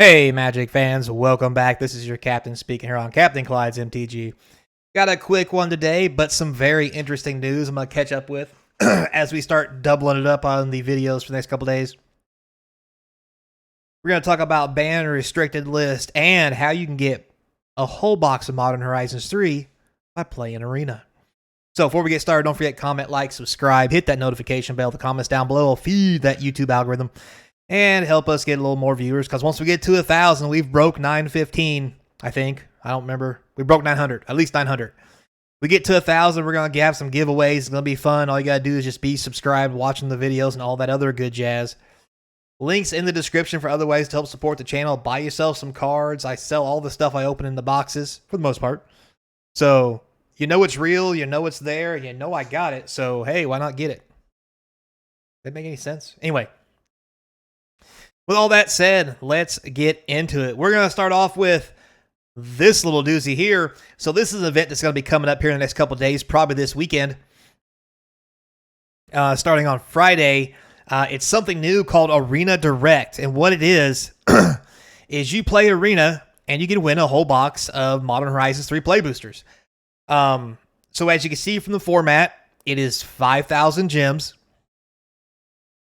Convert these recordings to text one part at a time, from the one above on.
Hey, Magic fans, welcome back. This is your captain speaking here on Captain Clyde's MTG. Got a quick one today, but some very interesting news I'm going to catch up with as we start doubling it up on the videos for the next couple days. We're going to talk about banned and restricted list and how you can get a whole box of Modern Horizons 3 by playing Arena. So before we get started, don't forget, comment, like, subscribe, hit that notification bell. The comments down below will feed that YouTube algorithm and help us get a little more viewers, because once we get to 1,000, we've broke 915, I think. I don't remember. We broke 900, at least 900. We get to 1,000, we're going to have some giveaways. It's going to be fun. All you got to do is just be subscribed, watching the videos, and all that other good jazz. Links in the description for other ways to help support the channel. Buy yourself some cards. I sell all the stuff I open in the boxes, for the most part. So, you know it's real. You know it's there. You know I got it. So, hey, why not get it? That make any sense? Anyway. With all that said, let's get into it. We're going to start off with this little doozy here. So this is an event that's going to be coming up here in the next couple of days, probably this weekend. Starting on Friday, it's something new called Arena Direct. And what it is, is you play Arena and you can win a whole box of Modern Horizons 3 play boosters. So as you can see from the format, it is 5,000 gems.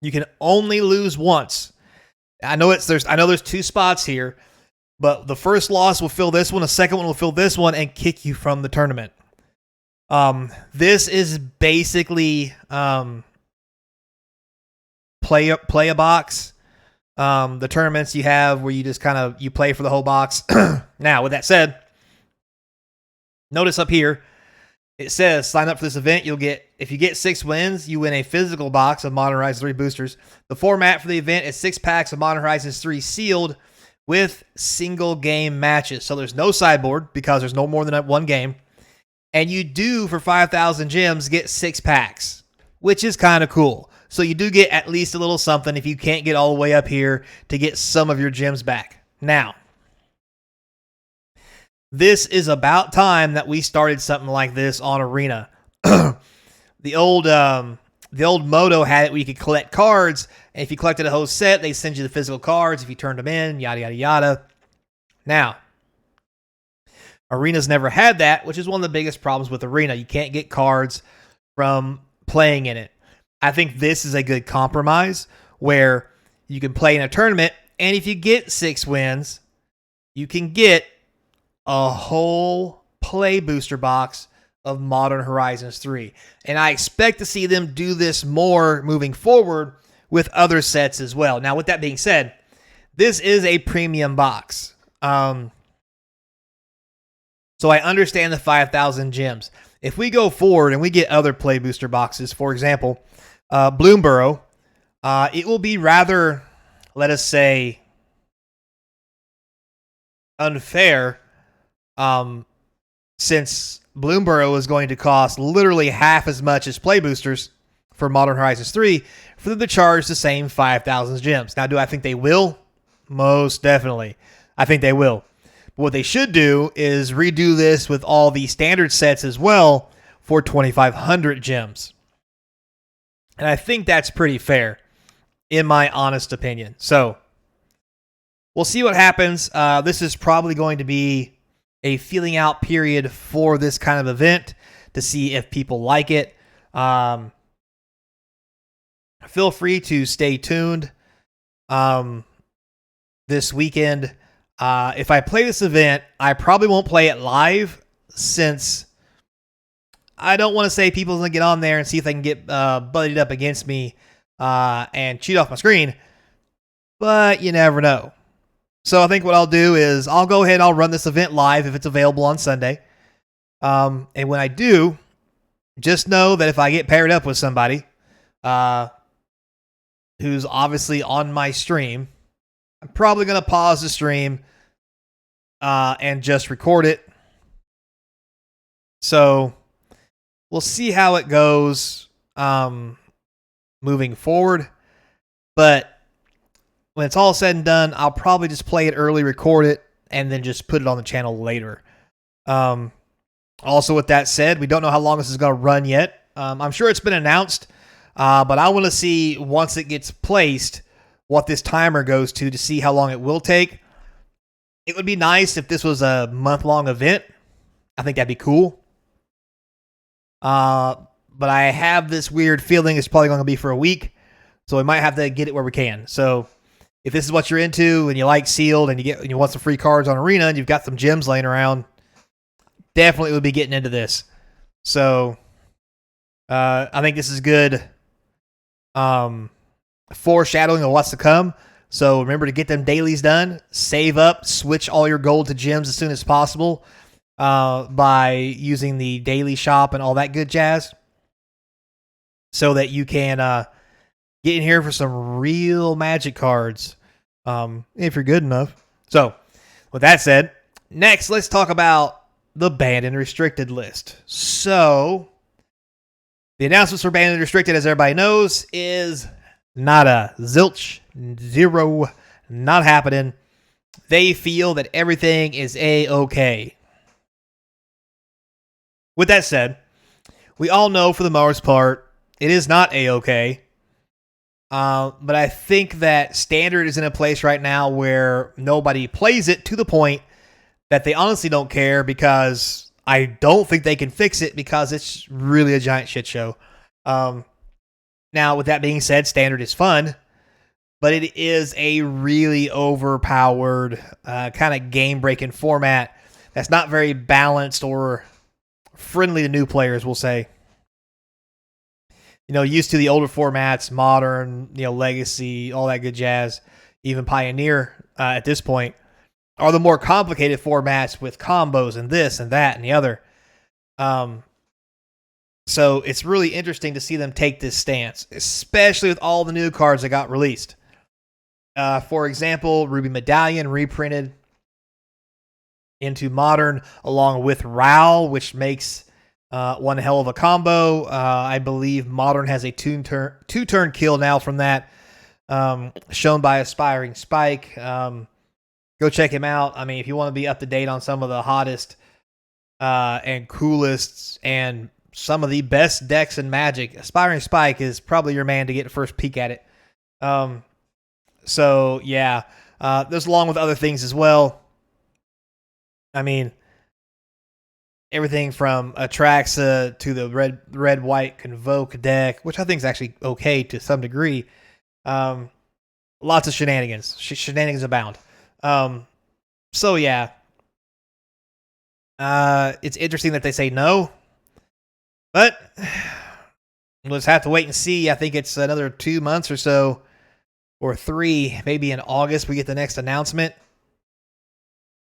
You can only lose once. I know there's two spots here, but the first loss will fill this one, the second one will fill this one, and kick you from the tournament. This is basically play a box. The tournaments you have where you just you play for the whole box. Now, with that said, notice up here, it says sign up for this event. If you get 6 wins, you win a physical box of Modern Horizons 3 boosters. The format for the event is 6 packs of Modern Horizons 3 sealed with single game matches. So there's no sideboard because there's no more than one game. And you do, for 5,000 gems, get 6 packs, which is kind of cool. So you do get at least a little something if you can't get all the way up here to get some of your gems back. Now, this is about time that we started something like this on Arena. The old Moto had it where you could collect cards, and if you collected a whole set, they send you the physical cards if you turned them in, yada, yada, yada. Now, Arena's never had that, which is one of the biggest problems with Arena. You can't get cards from playing in it. I think this is a good compromise where you can play in a tournament, and if you get 6 wins, you can get a whole play booster box of Modern Horizons 3. And I expect to see them do this more moving forward with other sets as well. Now, with that being said, this is a premium box. So I understand the 5,000 gems. If we go forward and we get other play booster boxes, for example, Bloomburrow, it will be rather, let us say, unfair, since Bloomburrow is going to cost literally half as much as play boosters for Modern Horizons 3 for them to charge the same 5,000 gems. Now, do I think they will? Most definitely. I think they will. But what they should do is redo this with all the standard sets as well for 2,500 gems. And I think that's pretty fair, in my honest opinion. So, we'll see what happens. This is probably going to be a feeling out period for this kind of event to see if people like it. Feel free to stay tuned this weekend. If I play this event, I probably won't play it live, since I don't want to say people's going to get on there and see if they can get buddied up against me and cheat off my screen. But you never know. So I think what I'll do is I'll go ahead and I'll run this event live if it's available on Sunday. And when I do, just know that if I get paired up with somebody who's obviously on my stream, I'm probably going to pause the stream and just record it. So we'll see how it goes moving forward. But when it's all said and done, I'll probably just play it early, record it, and then just put it on the channel later. Also, with that said, we don't know how long this is going to run yet. I'm sure it's been announced, but I want to see, once it gets placed, what this timer goes to see how long it will take. It would be nice if this was a month-long event. I think that'd be cool. But I have this weird feeling it's probably going to be for a week, so we might have to get it where we can. So if this is what you're into and you like sealed and you want some free cards on Arena and you've got some gems laying around, definitely would be getting into this. So I think this is good foreshadowing of what's to come. So remember to get them dailies done, save up, switch all your gold to gems as soon as possible by using the daily shop and all that good jazz, so that you can get in here for some real Magic cards if you're good enough. So with that said, next let's talk about the banned and restricted list. So the announcements for banned and restricted, as everybody knows, is nada, zilch, zero, not happening. They feel that everything is A-okay. With that said, we all know for the most part, it is not A-okay. But I think that Standard is in a place right now where nobody plays it to the point that they honestly don't care, because I don't think they can fix it because it's really a giant shit show. Now, with that being said, Standard is fun, but it is a really overpowered kind of game-breaking format that's not very balanced or friendly to new players, we'll say. You know, used to the older formats, Modern, Legacy, all that good jazz, even Pioneer at this point, are the more complicated formats with combos and this and that and the other. So it's really interesting to see them take this stance, especially with all the new cards that got released. For example, Ruby Medallion reprinted into Modern along with Ral, which makes one hell of a combo. I believe Modern has a two-turn kill now from that, shown by Aspiring Spike. Go check him out. I mean, if you want to be up to date on some of the hottest and coolest and some of the best decks in Magic, Aspiring Spike is probably your man to get a first peek at it. So, yeah. There's along with other things as well. I mean, everything from Atraxa to the red-white Convoke deck, which I think is actually okay to some degree. Lots of shenanigans. Shenanigans abound. So, yeah. It's interesting that they say no. But we'll just have to wait and see. I think it's another 2 months or so, or 3, maybe in August we get the next announcement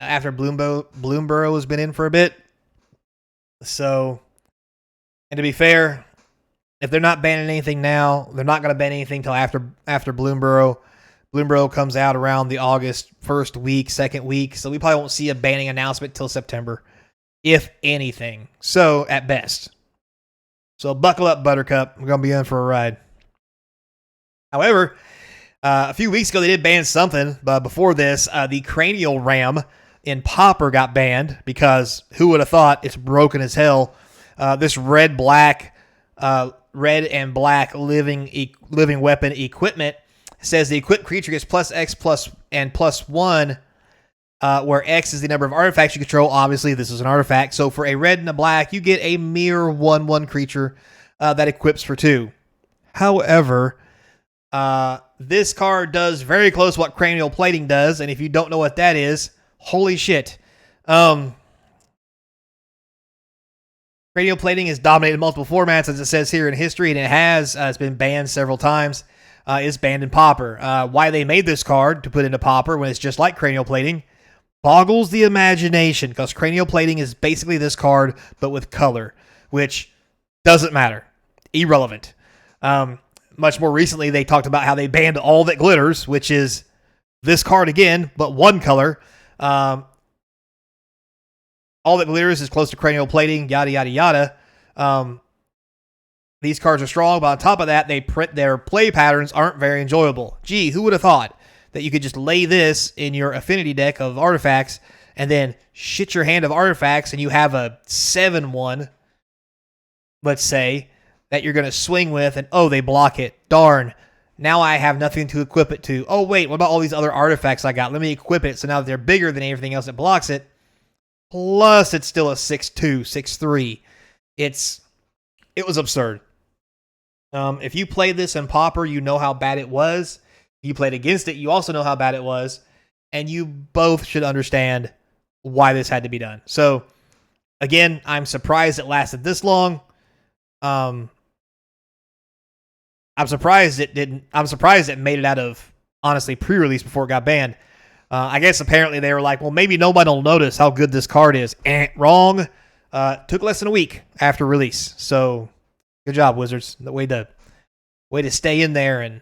after Bloomborough has been in for a bit. So, and to be fair, if they're not banning anything now, they're not going to ban anything till after Bloomborough. Bloomborough comes out around the August first week, second week, so we probably won't see a banning announcement till September, if anything. So, at best. So buckle up, Buttercup. We're going to be in for a ride. However, a few weeks ago they did ban something, but before this, the Cranial Ram in Pauper got banned because who would have thought, it's broken as hell. This red and black living weapon equipment says the equipped creature gets +X and +1, where X is the number of artifacts you control. Obviously, this is an artifact. So for a red and a black, you get a mere 1/1 creature that equips for 2. However, this card does very close to what Cranial Plating does, and if you don't know what that is, holy shit. Cranial Plating has dominated multiple formats, as it says here in history, and it's been banned several times. It's banned in Pauper. Why they made this card to put into Pauper when it's just like Cranial Plating boggles the imagination, because Cranial Plating is basically this card, but with color, which doesn't matter. Irrelevant. Much more recently, they talked about how they banned All That Glitters, which is this card again, but one color. All That Glitters is close to Cranial Plating, yada, yada, yada. These cards are strong, but on top of that, their play patterns aren't very enjoyable. Gee, who would have thought that you could just lay this in your affinity deck of artifacts and then shit your hand of artifacts and you have a 7/1, let's say, that you're going to swing with, and oh, they block it. Darn. now I have nothing to equip it to. Oh, wait, what about all these other artifacts I got? Let me equip it so now they're bigger than everything else that blocks it. Plus, it's still a 6'2", 6'3". It was absurd. If you played this in Pauper, you know how bad it was. If you played against it, you also know how bad it was. And you both should understand why this had to be done. So, again, I'm surprised it lasted this long. I'm surprised it didn't. I'm surprised it made it out of, honestly, pre-release before it got banned. I guess apparently they were like, well, maybe nobody will notice how good this card is. Wrong. Took less than a week after release. So, good job, Wizards. The way to stay in there and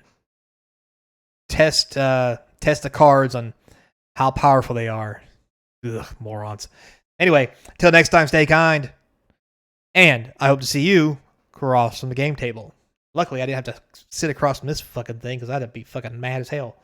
test the cards on how powerful they are. Ugh, morons. Anyway, till next time, stay kind. And I hope to see you across from the game table. Luckily, I didn't have to sit across from this fucking thing because I'd be fucking mad as hell.